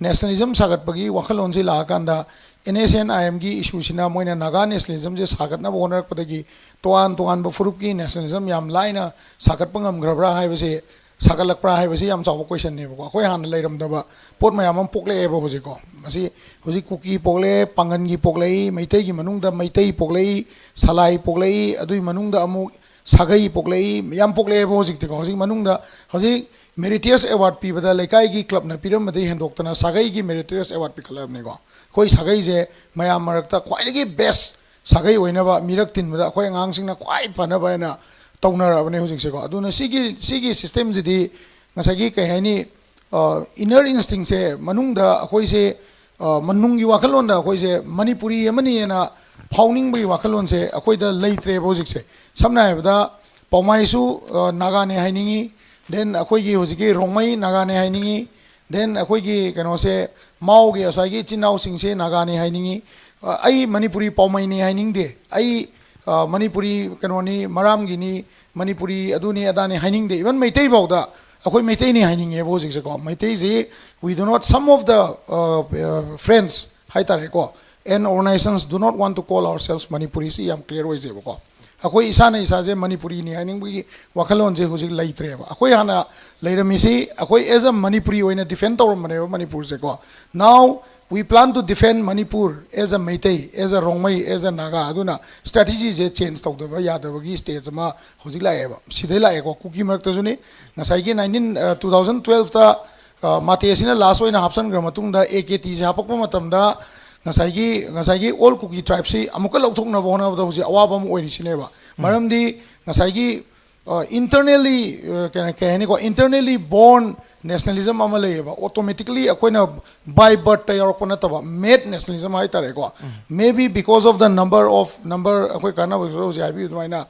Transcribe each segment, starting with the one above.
nationalism sagat pagi wakalon si lakanda NSNIM gi issue sina moina naga nationalism je sagat na bonar padagi toan ba furup ki nationalism yam laina sagat pangam grabra hai bese sagalak pra hai bese yam chaw question ne ko khoi han leiram daba pot mayam am pokle eba hoji ko masi hoji kuki pokle pangan gi pokle maitai gi manung da maitai pokle salai pokle adui manung da amu sagai pokle yam pokle eba hoji te ko hoji manung da hoji meritorious award pi bada lekai gi club na piram made hendokta sagai gi meritorious award pi club ne ko koi sagai je mayam marakta khwai gi best sagai oina ba mirak tin bada khoi ngang sing na khwai phana ba na tawna bane hojik se ko aduna sigi system jidi ngasagi kai hani inner instinct se manung da khoi se manung gi wakalon da khoi se manipuri amani na phawning bai wakalon se khoi da leitre hojik se samna bada paumai su naga ne hainingi then akhoi gi hojiki rongmai naga ne hainingi then akhoi gi kano se mau gi asai gi chinau sing se naga ne hainingi ai manipuri paumai ne haining de ai manipuri kano ni maram gi ni manipuri aduni adani haining de even maitai bauda akhoi maitai ni haining e bojik se ko maitai ji we do not some of the friends haitare ko and organizations do not want to call ourselves manipuri si am clear wise ko akhoi isa na isa je manipuri ni haining bi wakalon je hujik leitre ba akhoi hana leirami si akhoi as a manipuri oina defend tawram mane manipur se ko now we plan to defend Manipur as a Meitei, as a Rongmai, as a Naga. Aduna strategy is changed. Talk about Yadavagi states. Ma Hosila Eva, Sidela Ego, Cookie Mertazuni. Nasagi 2012 ta Matesina last one in Hapsan Gramatunda, AKT, Hapakumatamda, Nasagi, all Cookie tribes. Amukal Tuna Bona of those Awabam Orisineva. Maramdi, Nasagi internally born nationalism amaleba automatically akoina by birth tayaropana taba made nationalism ai tareko maybe because of the number akoi kana rosi abi duaina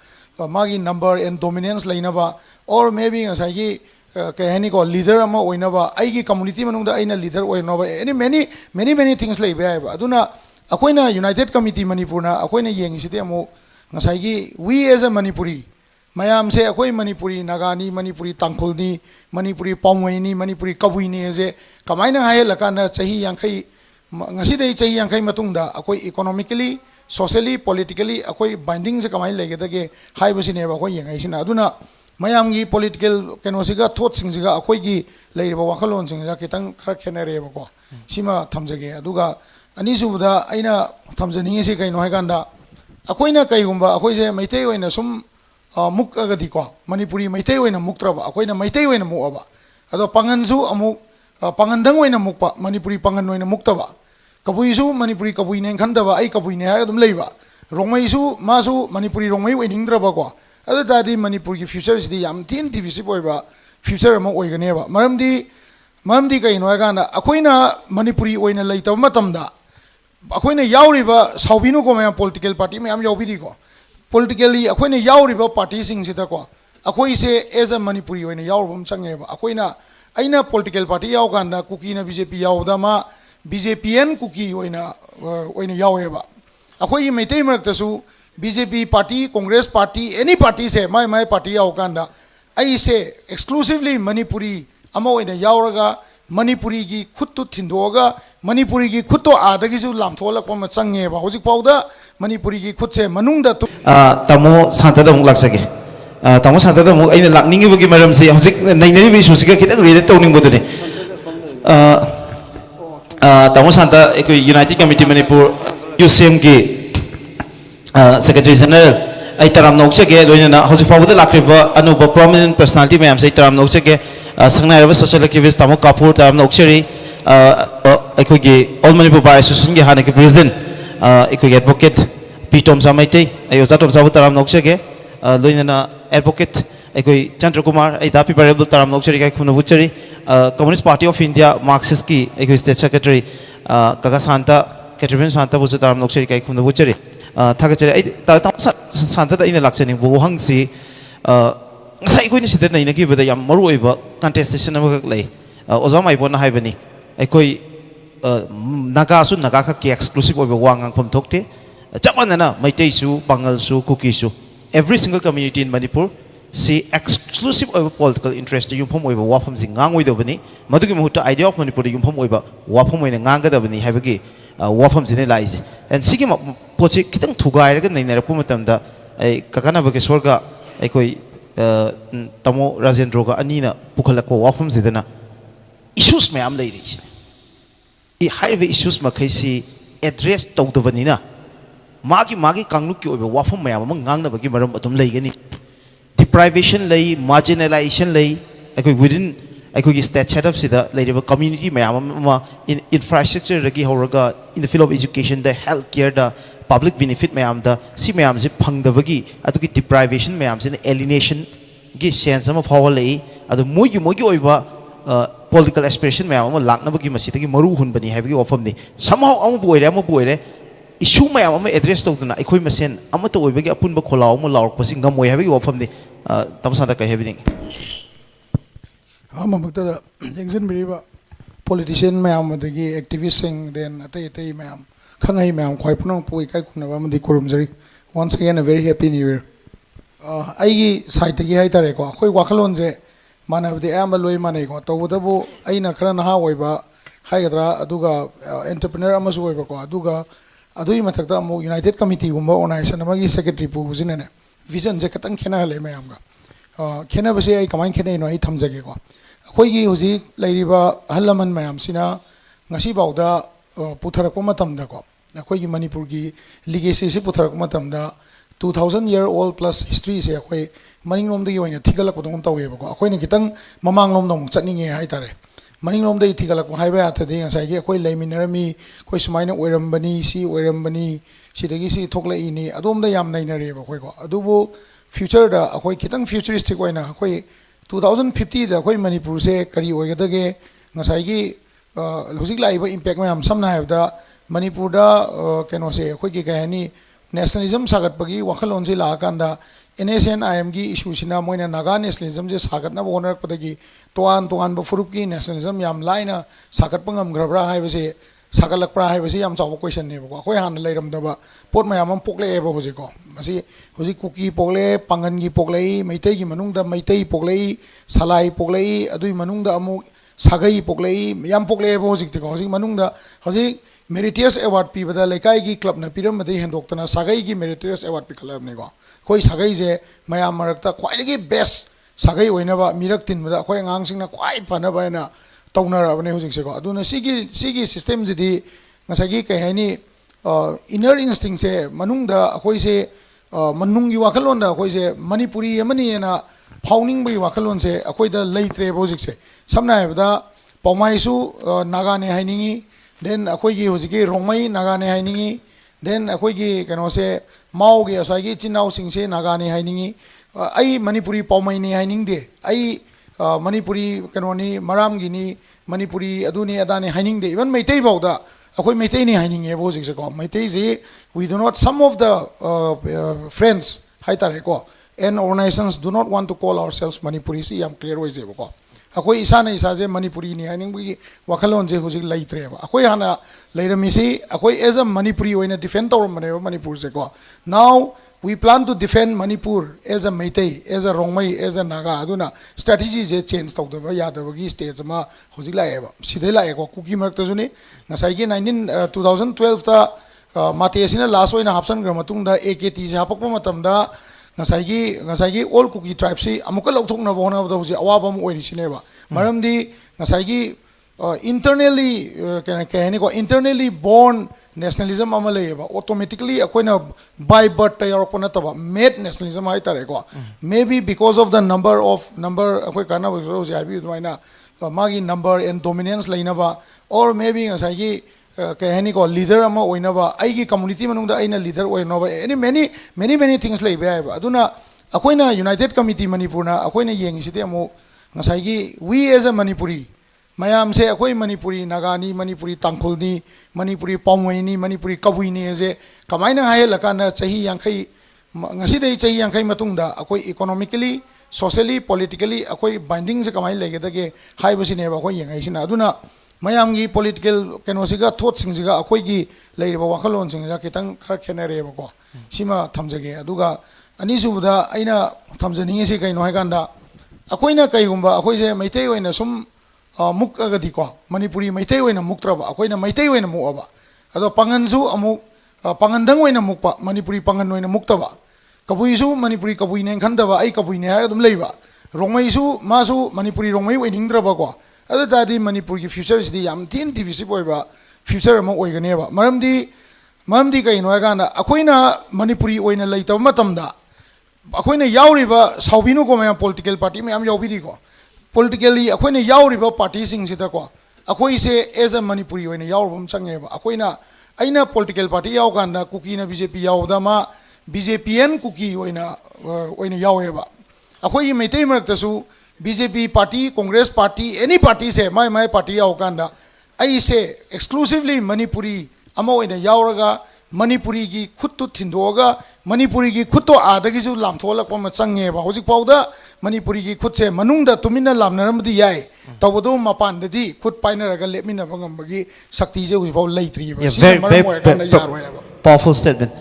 magi number and dominance lainaba or maybe ngasai kahani ko leader ama oinaba aigi community manungda aina leader oinaba any many things laiba ai aduna akoina united committee manipurna akoina yengisite amo ngasai we as a manipuri mayam se akoi manipuri nagani manipuri tangkhulni manipuri paumwaini manipuri kabuini ase kamaina hael kana chahi yankhai ngasi dei chahi yankhai matungda akoi economically socially politically akoi binding se kamai legedage haibasine ba akoi yangai sina aduna mayam gi political kenosiga thought singsiga akoi gi leiba wakalon singja kitang khara khenare ba ko sima thamjage aduga ani subuda aina thamjani se kaino haiganda akoina kaigumba akoi je maitei oina sum muk agadi ko manipuri maitai oina muktraba akoina maitai oina muaba ado pangansu amuk pangandang oina mukpa manipuri pangan oina muktaba kabuisu manipuri kabuine khandaba ai kabuine ha dum leiba rongmaisu masu manipuri rongmai oiningdraba ko ado dadi manipuri future is the yam tin divisive oiba future ama oiganeba maramdi kaino agana akoina manipuri oina leitaba matamda akoina yauriba saubinu ko mayam political party mayam yaubiri ko politically akoina yauriba party sing sida ko akoi se as a manipuri oina yaurubam changeba akoina aina political party yaw ganda kuki na BJP yawda ma BJPN kuki oina yaweba akoi meitei marakta su BJP party Congress party any party se my party yaw ganda ai se exclusively manipuri ama oina yawraga manipuri gi khuttu thindoga manipuri gi khutto adagi su lamtholak pa changeba hojik pauda manipuri gi khutse manungda tamo Shanta da muk laksage tamo Shanta da muk aina lakningi bagi maram se hojik nainari bi susika kitang relate tawning bodune tamo Shanta ek United Committee Manipur UCM ki Secretary General ai taram noksage loina hojik pauda lakriba anuba prominent personality mayam se taram noksage sangnai raba social activist tamo Kapur taram noksari All Manipur Bar Association ki hana ki president advocate Pitom Samaite ayozatom sabu taram noksage loina advocate Chandra Kumar ai dapi variable taram noksari kai khunu buchari Communist Party of India Marxist ki state secretary Kaka Shanta Catherine Shanta busu taram noksari kai khunu buchari thagachari ai ta Shanta da ina laksani bu hangsi ngasai koi ni sidar naina ki bada yam maru oiba contestation ama lei ozamai bona haibani aikoi naga su naga ka ki exclusive oiba wangang phom thokte chamanana maitai su bangal su kuki su every single community in Manipur si exclusive over political interest yumphom oiba wafam sing ngang oidobani madugi muhutta idea of Manipur yumphom oiba wafam oina nganggadabani habagi wafam sine laise and sigi pochi kitang thugairaga nainarapu matamda ai kakana bage sorga aikoi tamo Rajendra ga anina pukhalakwa wafam sidana issues mayam leiri I high issues makaisi address tawdabanina magi kangluk ki oiba wafam mayam ngang bagi maram atum leigani deprivation lay marginalization lay within state setup sida lay community mayam in infrastructure ragi horaga in the field of education the healthcare the public benefit mayam the si mayam se phangdabagi atuki deprivation mayam se alienation gi sense ama power lay adu mogi oiba political aspiration mayam laknabagi masitagi maru hunbani habagi ofam ni somehow amu boire issue mayam ama address tawduna ekhoi masen ama to oibagi apunba kholaw mo lawrk pasing gamoi habagi ofam ni tamsada kai having Maktada Exin Biriba politician mayam the activists sing then ate mayam Kangai mayam Quaipunong Puikai Kunavam the Kurumzari. Once again a very happy new year. I site the Haitareko, Koi Wakalonze, man of the Ambaloi Manego, Tawutabu, Aina Karana Hawaiba, Hydra, Aduga, entrepreneur Amasuiba, Aduga, Adui Matakamo, United Committee, Umbo, and I Sanamagi Secretary Puzin, Vision Zakatan Kenale Mayanga. Kenabasi, I come Kene, no, I Tamzagego. Hoigi Huzi, Lady Halaman Mayam Sina, Nasibauda, Putarakumatamdako, Akogi Manipurgi, Legacy Putarakumatamda, 2,000-year-old plus history say Akoi, Maningom the Yoina, Tigalakutong Tawego, Akoin Kitang, Mamangom, Saning Haitare. Maningom the Tigalak Highway today, as I get Koi Laminarami, Koismina, Werambani, Si, Werambani, Shidagisi, Toklaini, Adom the Yam Nainare, Adubo, future the Akoi Kitang futuristic Waina, Akoi 2050 the Akoi Manipur say, Kari Ogadage, Nasagi, Huzikla impact Mayam, some have the Manipur da can say, Koiki Kahani, nationalism Sagat Pagi, Wakalonzi Lakanda, NSN IMG issues in Amoina Naga nationalism, just Sagatna owner Padagi, Tuan Bufuruki, nationalism, Yam Lina, Sakatpangam Grabra, I was a Sakalakra, I was a Yam Saw question, Wakoyan Ladam Daba, Port Mayam Pokle Eva Hosico, Masi Hosikuki Pole, Pangangi Pole, Maitegi Manunda, Maitei Pole, Salai Pole, Adu Manunda Amu, Sagai Pole, Yam Pokle Hosik, Manunda, Hosi. Meritorious award people the Lekai club na pyramid and doctor Sagai meritorious award club nego. Koi Sagai je Maya Marakta quite best Sagai whenever Mirakin with a quite answering a quite panabana toner of Neusiko. Aduna Sigi systems the Nasagi Kahani inner instinct say Manunda Akoise Manungi Wakalonda Akoise Manipuri Yamani and a pounding by Wakalon say Akoi the late Rebosic say. Some have the Pomaisu Nagane Haini. Then Akoigi Hosiki, Romai, Nagane Hainingi, then Akoigi can say Maugi, Asagi, Chinau Singse, Nagane Hainingi, I Manipuri Paumaini Haining de, I Manipuri Kanoni, Maram Gini, Manipuri, Aduni Adani Haining de, even Maitei Bauda, Akoi Maitani Haining, Evosiko, Maitezi, we do not, some of the friends, Haitareko, and organizations do not want to call ourselves Manipuri, I'm clear with Evoko. Akoi isana isaje Manipuri ni haning we wakalon je husik laitre ba akoi hana lairamisi akoi as a Manipuri oina defend our Manipur se ko now we plan to defend Manipur as a Meitei as a Rongmai as a Naga aduna strategy je change tawda ba yadaba gi stage ma husik lae ba sidai lae ko kuki mark ta juni nasai gi 2012 ta mate asina last oina hapsan gra matung da AKT se hapakpa matam da Nasagi all cookie tribes see Amuka Lokna one of those Awabam or Sineva. Maramdi Nasagi internally internally born nationalism Amaleva automatically a kind of by birth Tayaroponataba made nationalism Haitarego. Maybe because of the number Aquakana was Magi number and dominance Lainava or maybe Nasagi Kahani ko leader ama oinaba aigi community manungda aina leader oinaba any many things like aduna akoina United Committee Manipur na akoina yengisite amo ngasai we as a Manipuri mayam se akoi Manipuri Nagani Manipuri Tangkhulni Manipuri Paumwaini Manipuri Kabuini ase kamaina hailakana chahi yankai ngasidei chahi yankai matungda akoi economically socially politically akoi binding se kamai legedage haibasine akoi yengaisina aduna Mayamgi political Kenosiga thoughts Singa, Akoigi, Lady Wakalon Singa, Kitang Karkanare, Sima Tamzage, Aduga, ꯑꯅꯤꯁꯨꯕꯗ ꯑꯩꯅ ꯊꯝꯖꯅꯤꯡꯉꯤꯁꯤ ꯀꯩꯅꯣ ꯍꯥꯏꯀꯥꯟꯗ ꯑꯩꯈꯣꯏꯅ ꯀꯩꯒꯨꯝꯕ ꯑꯩꯈꯣꯏꯁꯦ ꯃꯩꯇꯩ ꯑꯣꯏꯅ ꯁꯨꯝ ꯃꯨꯛꯑꯒꯗꯤꯀꯣ ꯃꯅꯤꯄꯨꯔꯤ ꯃꯩꯇꯩ ꯑꯣꯏꯅ ꯃꯨꯛꯇ꯭ꯔꯕ ꯑꯩꯈꯣꯏꯅ ꯃꯩꯇꯩ ꯑꯣꯏꯅ ꯃꯨꯛꯑꯕ ꯑꯗꯣ ꯄꯥꯉꯟꯁꯨ ꯑꯃꯨꯛ ꯄꯥꯉꯟꯗꯪ ꯑꯣꯏꯅ ꯃꯨꯛꯄ ꯃꯅꯤꯄꯨꯔꯤ ꯄꯥꯉꯟ ꯑꯣꯏꯅ ꯃꯨꯛꯇꯕ ꯀꯕꯨꯏꯁꯨ ꯃꯅꯤꯄꯨꯔꯤ ꯀꯕꯨꯏꯅꯦ ꯈꯟꯗꯕ ꯑꯩ ꯀꯕꯨꯏꯅꯦ ꯍꯥꯏꯔꯒ ꯑꯗꯨꯝ ꯂꯩꯕ ꯔꯣꯡꯃꯩꯁꯨ ꯃꯥꯁꯨ ꯃꯅꯤꯄꯨꯔꯤ ꯔꯣꯡꯃꯩ ꯑꯣꯏꯅꯤꯡꯗ꯭ꯔꯕꯀꯣ ꯑꯗꯨ ꯇꯥꯔꯗꯤ ꯃꯅꯤꯄꯨꯔꯒꯤ ꯐ꯭ꯌꯨꯆꯔꯁꯤꯗꯤ ꯌꯥꯝ ꯊꯤꯅ ꯗꯤꯚꯤꯁꯤꯞ ꯑꯣꯏꯕ ꯐ꯭ꯌꯨꯆꯔ ꯑꯃ ꯑꯣꯏꯒꯅꯦꯕ ꯃꯔꯝꯗꯤ ꯀꯩꯅꯣ ꯍꯥꯏꯀꯥꯟꯗ ꯑꯩꯈꯣꯏꯅ ꯃꯅꯤꯄꯨꯔꯤ ꯑꯣꯏꯅ ꯂꯩꯇꯕ ꯃꯇꯝꯗ ꯑꯩꯈꯣꯏꯅ ꯌꯥꯎꯔꯤꯕ ꯁꯥꯎꯕꯤꯅꯨꯀꯣ ꯃꯌꯥꯝ ꯄꯣꯂꯤꯇꯤꯀꯦꯜ ꯄꯥꯔꯇꯤ ꯃꯌꯥꯝ ꯌꯥꯎꯕꯤꯔꯤꯀꯣ ꯄꯣꯂꯤꯇꯤꯀꯦꯜꯂꯤ ꯑꯩꯈꯣꯏꯅ ꯌꯥꯎꯔꯤꯕ ꯄꯥꯔꯇꯤꯁꯤꯡꯁꯤꯗꯀꯣ ꯑꯩꯈꯣꯏꯁꯦ ꯑꯦꯖ ꯑ ꯃꯅꯤꯄꯨꯔꯤ ꯑꯣꯏꯅ ꯌꯥꯎꯔꯨꯕ ꯑꯃ ꯆꯪꯉꯦꯕ ꯑꯩꯅ ꯄꯣꯂꯤꯇꯤꯀꯦꯜ ꯄꯥꯔꯇꯤ ꯌꯥꯎꯀꯥꯟꯗ ꯀꯨꯀꯤꯅ ꯕꯤꯖꯦꯄꯤ ꯌꯥꯎꯕꯗ ꯃꯥ ꯕꯤꯖꯦꯄꯤꯌꯟ ꯀꯨꯀꯤ ꯑꯣꯏꯅ ꯌꯥꯎꯋꯦꯕ ꯑꯩꯈꯣꯏꯒꯤ ꯃꯩꯇꯩ ꯃꯔꯛꯇꯁꯨ ꯕꯤꯖꯦꯄꯤ ꯄꯥꯔꯇꯤ ꯀꯣꯡꯒ꯭ꯔꯦꯁ ꯄꯥꯔꯇꯤ ꯑꯦꯅꯤ ꯄꯥꯔꯇꯤꯁꯦ ꯃꯥꯏ ꯄꯥꯔꯇꯤ ꯌꯥꯎꯀꯥꯟꯗ ꯑꯩꯁꯦ ꯑꯦꯛꯁꯀ꯭ꯂꯨꯁꯤꯚꯂꯤ ꯃꯅꯤꯄꯨꯔꯤ ꯑꯃ ꯑꯣꯏꯅ ꯌꯥꯎꯔꯒ ꯃꯅꯤꯄꯨꯔꯤꯒꯤ ꯈꯨꯠꯇꯨ ꯊꯤꯟꯗꯣꯛꯑꯒ ꯃꯅꯤꯄꯨꯔꯤꯒꯤ ꯈꯨꯠꯇꯣ ꯑꯥꯗꯒꯤꯁꯨ ꯂꯥꯝꯊꯣꯛꯍꯜꯂꯛꯄ ꯑꯃ ꯆꯪꯉꯦꯕ ꯍꯧꯖꯤꯛꯐꯥꯎꯗ ꯃꯅꯤꯄꯨꯔꯤꯒꯤ ꯈꯨꯠꯁꯦ ꯃꯅꯨꯡꯗ ꯇꯨꯃꯤꯟꯅ ꯂꯥꯝꯅꯔꯝꯕꯗꯤ ꯌꯥꯏ ꯇꯧꯕꯗꯣ ꯃꯄꯥꯟꯗꯗꯤ ꯈꯨꯠ ꯄꯥꯏꯅꯔꯒ ꯂꯦꯞꯃꯤꯟꯅꯕ ꯉꯝꯕꯒꯤ ꯁꯛꯇꯤꯁꯦ ꯍꯧꯖꯤꯛꯐꯥꯎ ꯂꯩꯇ꯭ꯔꯤꯕ ꯁꯤꯅ ꯃꯔꯝ ꯑꯣꯏꯔꯀꯥꯟꯗ ꯌꯥꯔꯣꯏ ꯍꯥꯏꯕ powerful statement.